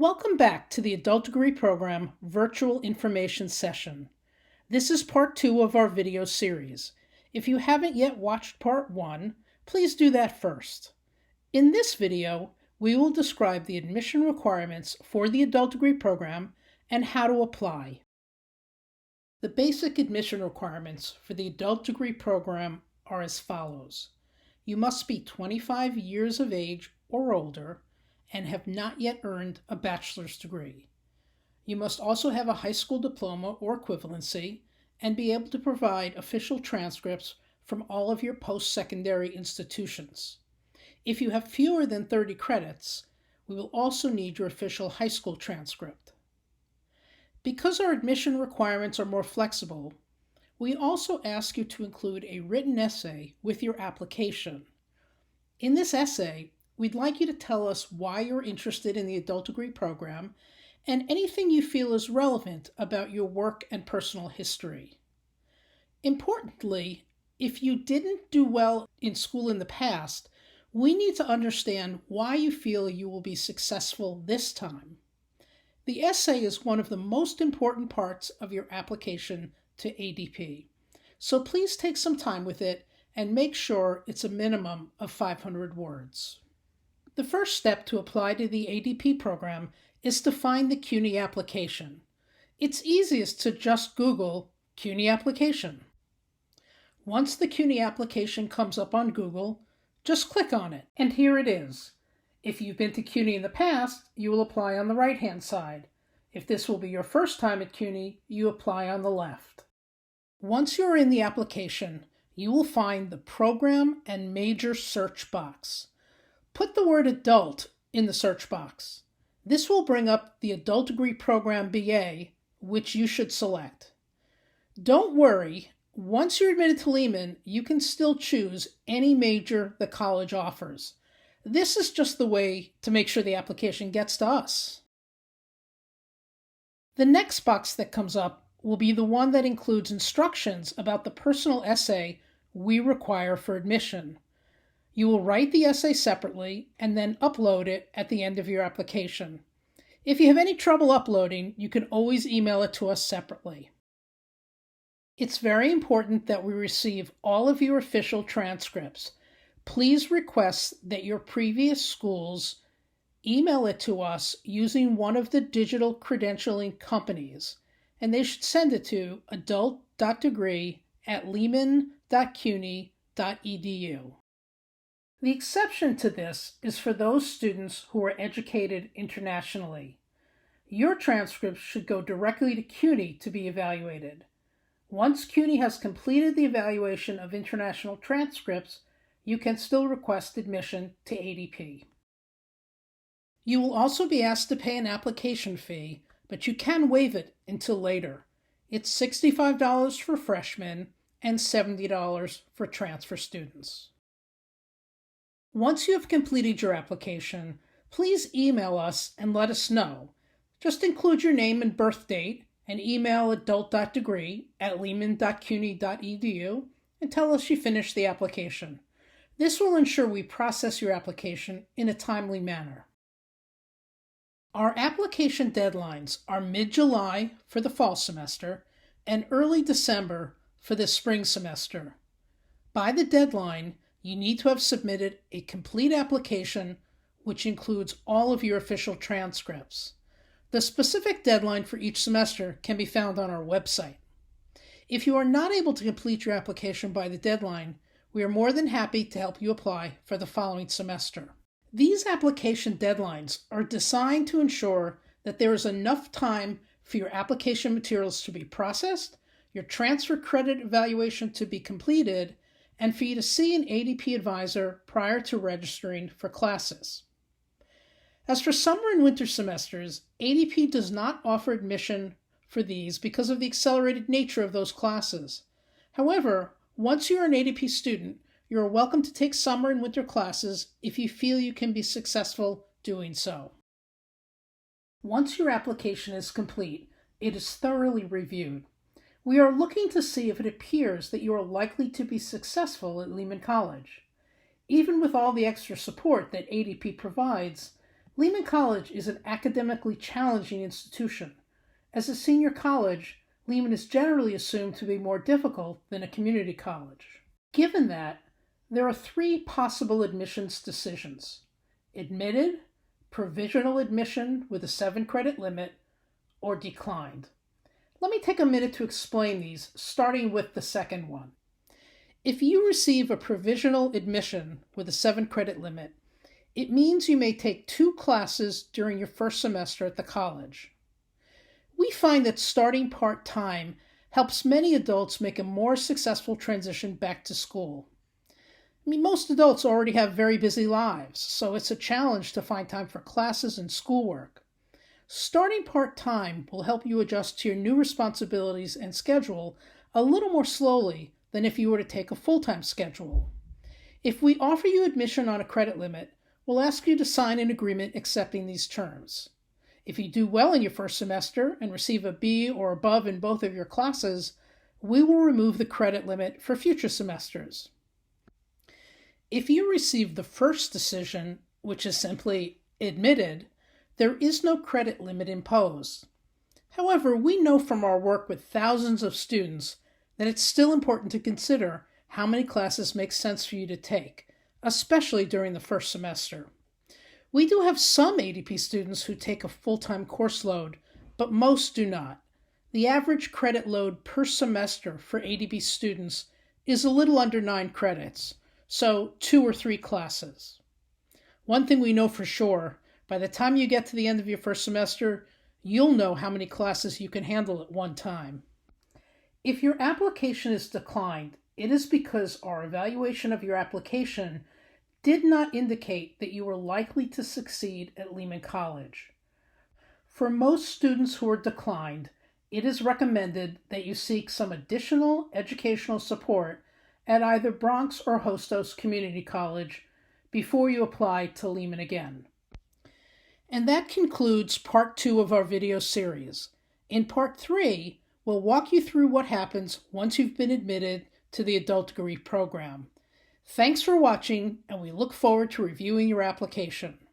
Welcome back to the Adult Degree Program Virtual Information Session. This is part 2 of our video series. If you haven't yet watched part 1, please do that first. In this video, we will describe the admission requirements for the Adult Degree Program and how to apply. The basic admission requirements for the Adult Degree Program are as follows. You must be 25 years of age or older and have not yet earned a bachelor's degree. You must also have a high school diploma or equivalency and be able to provide official transcripts from all of your post-secondary institutions. If you have fewer than 30 credits, we will also need your official high school transcript. Because our admission requirements are more flexible, we also ask you to include a written essay with your application. In this essay, we'd like you to tell us why you're interested in the Adult Degree Program and anything you feel is relevant about your work and personal history. Importantly, if you didn't do well in school in the past, we need to understand why you feel you will be successful this time. The essay is one of the most important parts of your application to ADP, so please take some time with it and make sure it's a minimum of 500 words. The first step to apply to the ADP program is to find the CUNY application. It's easiest to just Google CUNY application. Once the CUNY application comes up on Google, just click on it, and here it is. If you've been to CUNY in the past, you will apply on the right-hand side. If this will be your first time at CUNY, you apply on the left. Once you're in the application, you will find the Program and Major search box. Put the word adult in the search box. This will bring up the Adult Degree Program BA, which you should select. Don't worry, once you're admitted to Lehman, you can still choose any major the college offers. This is just the way to make sure the application gets to us. The next box that comes up will be the one that includes instructions about the personal essay we require for admission. You will write the essay separately and then upload it at the end of your application. If you have any trouble uploading, you can always email it to us separately. It's very important that we receive all of your official transcripts. Please request that your previous schools email it to us using one of the digital credentialing companies, and they should send it to adult.degree@lehman.cuny.edu. The exception to this is for those students who are educated internationally. Your transcripts should go directly to CUNY to be evaluated. Once CUNY has completed the evaluation of international transcripts, you can still request admission to ADP. You will also be asked to pay an application fee, but you can waive it until later. It's $65 for freshmen and $70 for transfer students. Once you have completed your application, please email us and let us know. Just include your name and birth date and email adult.degree@lehman.cuny.edu and tell us you finished the application. This will ensure we process your application in a timely manner. Our application deadlines are mid-July for the fall semester and early December for the spring semester. By the deadline, you need to have submitted a complete application which includes all of your official transcripts. The specific deadline for each semester can be found on our website. If you are not able to complete your application by the deadline, we are more than happy to help you apply for the following semester. These application deadlines are designed to ensure that there is enough time for your application materials to be processed, your transfer credit evaluation to be completed, and for you to see an ADP advisor prior to registering for classes. As for summer and winter semesters, ADP does not offer admission for these because of the accelerated nature of those classes. However, once you're an ADP student, you are welcome to take summer and winter classes if you feel you can be successful doing so. Once your application is complete, it is thoroughly reviewed. We are looking to see if it appears that you are likely to be successful at Lehman College. Even with all the extra support that ADP provides, Lehman College is an academically challenging institution. As a senior college, Lehman is generally assumed to be more difficult than a community college. Given that, there are three possible admissions decisions: admitted, provisional admission with a 7-credit limit, or declined. Let me take a minute to explain these, starting with the second one. If you receive a provisional admission with a 7-credit limit, it means you may take 2 classes during your first semester at the college. We find that starting part-time helps many adults make a more successful transition back to school. Most adults already have very busy lives, so it's a challenge to find time for classes and schoolwork. Starting part-time will help you adjust to your new responsibilities and schedule a little more slowly than if you were to take a full-time schedule. If we offer you admission on a credit limit, we'll ask you to sign an agreement accepting these terms. If you do well in your first semester and receive a B or above in both of your classes, we will remove the credit limit for future semesters. If you receive the first decision, which is simply admitted, there is no credit limit imposed. However, we know from our work with thousands of students that it's still important to consider how many classes make sense for you to take, especially during the first semester. We do have some ADP students who take a full-time course load, but most do not. The average credit load per semester for ADP students is a little under 9 credits, so 2 or 3 classes. One thing we know for sure, by the time you get to the end of your first semester, you'll know how many classes you can handle at one time. If your application is declined, it is because our evaluation of your application did not indicate that you were likely to succeed at Lehman College. For most students who are declined, it is recommended that you seek some additional educational support at either Bronx or Hostos Community College before you apply to Lehman again. And that concludes part 2 of our video series. In part 3, we'll walk you through what happens once you've been admitted to the adult degree program. Thanks for watching, and we look forward to reviewing your application.